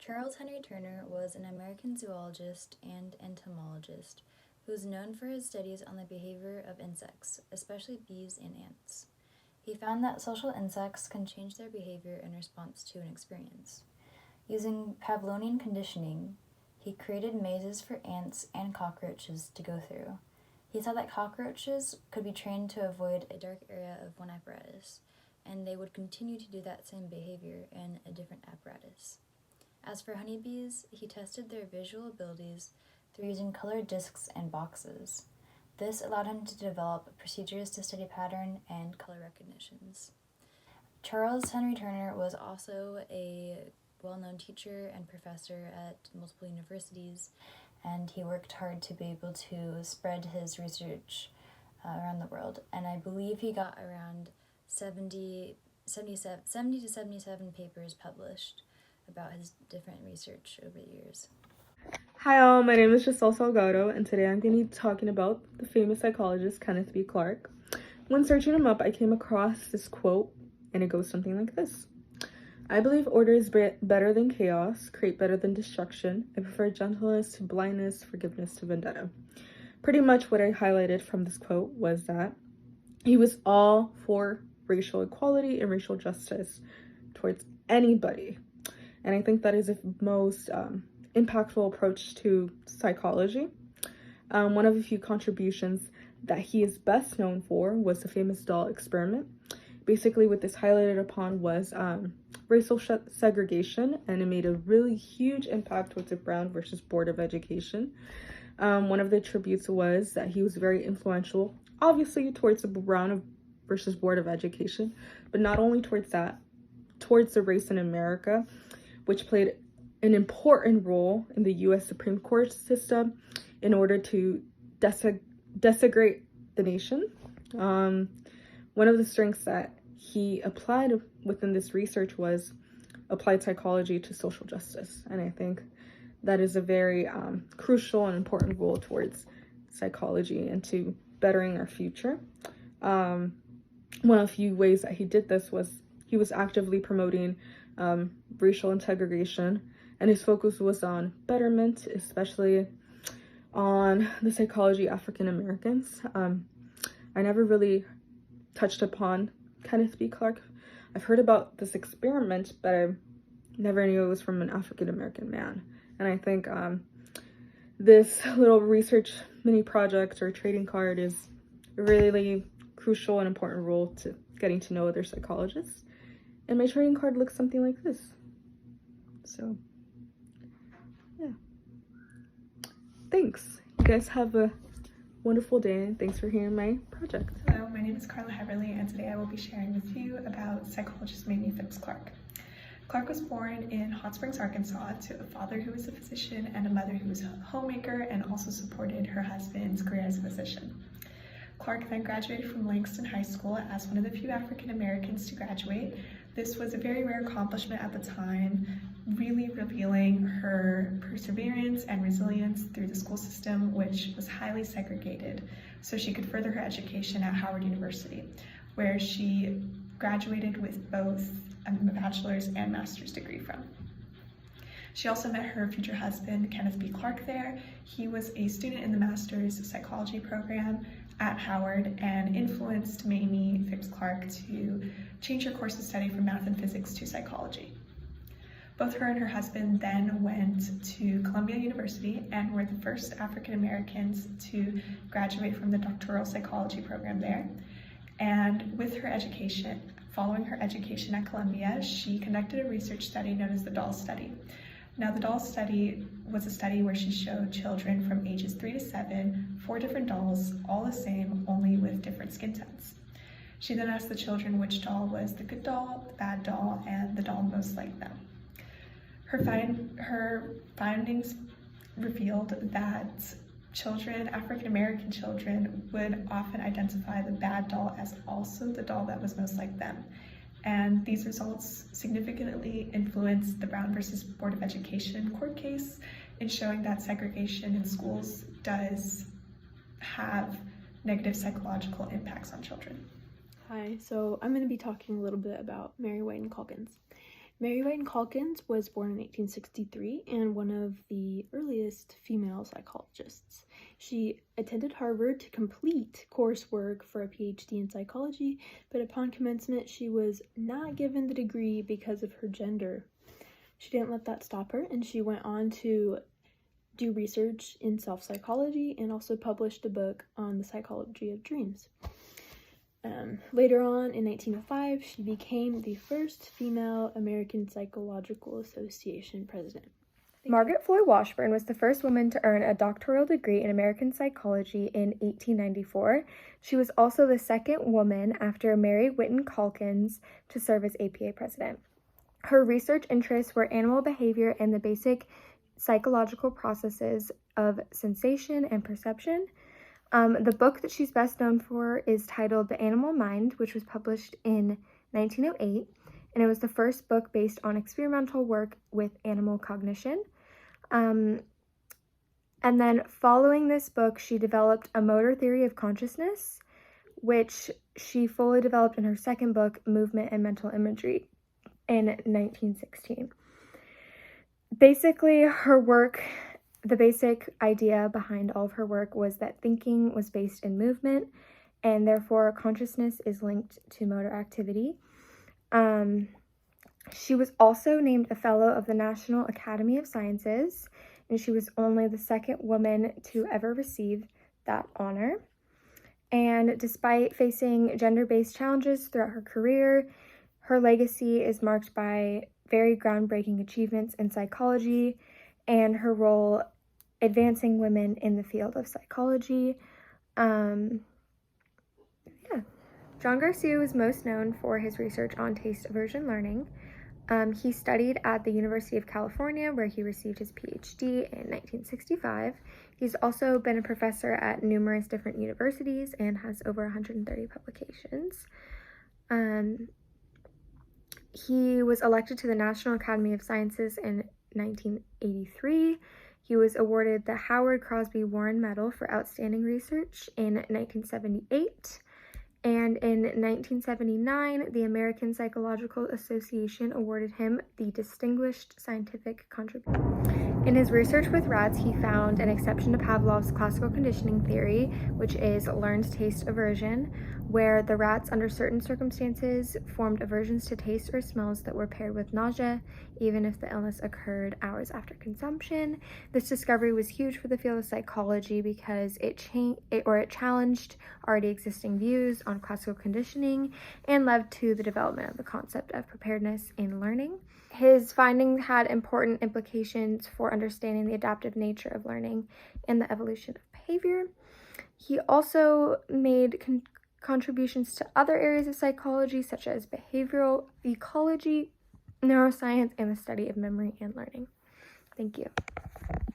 Charles Henry Turner was an American zoologist and entomologist who was known for his studies on the behavior of insects, especially bees and ants. He found that social insects can change their behavior in response to an experience. Using Pavlovian conditioning, he created mazes for ants and cockroaches to go through. He saw that cockroaches could be trained to avoid a dark area of one apparatus, and they would continue to do that same behavior in a different apparatus. As for honeybees, he tested their visual abilities through using colored discs and boxes. This allowed him to develop procedures to study pattern and color recognitions. Charles Henry Turner was also a well-known teacher and professor at multiple universities, and he worked hard to be able to spread his research around the world. And I believe he got around 70 to 77 papers published about his different research over the years. Hi all, my name is Giselle Salgado, and today I'm going to be talking about the famous psychologist Kenneth B. Clark. When searching him up, I came across this quote, and it goes something like this. I believe order is better than chaos, create better than destruction. I prefer gentleness to blindness, forgiveness to vendetta. Pretty much what I highlighted from this quote was that he was all for racial equality and racial justice towards anybody. And I think that is the most impactful approach to psychology. One of the few contributions that he is best known for was the famous doll experiment. Basically, what this highlighted upon was racial segregation, and it made a really huge impact towards the Brown versus Board of Education. One of the attributes was that he was very influential, obviously towards the Brown versus Board of Education, but not only towards that, towards the race in America, which played an important role in the U.S. Supreme Court system in order to desecrate the nation. One of the strengths that he applied within this research was applied psychology to social justice. And I think that is a very crucial and important role towards psychology and to bettering our future. One of the few ways that he did this was he was actively promoting racial integration, and his focus was on betterment, especially on the psychology of African Americans. I never really touched upon Kenneth B. Clark. I've heard about this experiment, but I never knew it was from an African American man. And I think this little research mini project or trading card is a really crucial and important role to getting to know other psychologists. And my trading card looks something like this. So, yeah. Thanks. You guys have a wonderful day, and thanks for hearing my project. Hello, my name is Carla Heverly, and today I will be sharing with you about psychologist Mamie Phipps Clark. Clark was born in Hot Springs, Arkansas, to a father who was a physician and a mother who was a homemaker and also supported her husband's career as a physician. Clark then graduated from Langston High School as one of the few African Americans to graduate. This was a very rare accomplishment at the time, really revealing her perseverance and resilience through the school system, which was highly segregated, so she could further her education at Howard University, where she graduated with both a bachelor's and master's degree from. She also met her future husband, Kenneth B. Clark, there. He was a student in the master's psychology program at Howard and influenced Mamie Phipps Clark to change her course of study from math and physics to psychology. Both her and her husband then went to Columbia University and were the first African Americans to graduate from the doctoral psychology program there. And with her education, following her education at Columbia, she conducted a research study known as the doll study. Now, the doll study was a study where she showed children from ages 3 to 7, 4 different dolls, all the same, only with different skin tones. She then asked the children which doll was the good doll, the bad doll, and the doll most like them. Her findings revealed that children, African American children, would often identify the bad doll as also the doll that was most like them. And these results significantly influenced the Brown versus Board of Education court case in showing that segregation in schools does have negative psychological impacts on children. Hi, so I'm going to be talking a little bit about Mary Wayne Calkins. Mary White Calkins was born in 1863 and one of the earliest female psychologists. She attended Harvard to complete coursework for a PhD in psychology, but upon commencement she was not given the degree because of her gender. She didn't let that stop her, and she went on to do research in self-psychology and also published a book on the psychology of dreams. Later on, in 1905, she became the first female American Psychological Association president. Margaret Floyd Washburn was the first woman to earn a doctoral degree in American psychology in 1894. She was also the second woman after Mary Whitton Calkins to serve as APA president. Her research interests were animal behavior and the basic psychological processes of sensation and perception. The book that she's best known for is titled The Animal Mind, which was published in 1908, and it was the first book based on experimental work with animal cognition. And then following this book, she developed a motor theory of consciousness, which she fully developed in her second book, Movement and Mental Imagery, in 1916. Basically, her work, the basic idea behind all of her work was that thinking was based in movement, and therefore consciousness is linked to motor activity. She was also named a fellow of the National Academy of Sciences, and she was only the second woman to ever receive that honor. And despite facing gender-based challenges throughout her career, her legacy is marked by very groundbreaking achievements in psychology and her role advancing women in the field of psychology. John Garcia was most known for his research on taste aversion learning. He studied at the University of California, where he received his PhD in 1965. He's also been a professor at numerous different universities and has over 130 publications. He was elected to the National Academy of Sciences in 1983. He was awarded the Howard Crosby Warren Medal for Outstanding Research in 1978. And in 1979, the American Psychological Association awarded him the Distinguished Scientific Contribution. In his research with rats, he found an exception to Pavlov's classical conditioning theory, which is learned taste aversion, where the rats, under certain circumstances, formed aversions to tastes or smells that were paired with nausea, even if the illness occurred hours after consumption. This discovery was huge for the field of psychology because it challenged already existing views on classical conditioning and led to the development of the concept of preparedness in learning. His findings had important implications for understanding the adaptive nature of learning and the evolution of behavior. He also made contributions to other areas of psychology, such as behavioral ecology, neuroscience, and the study of memory and learning. Thank you.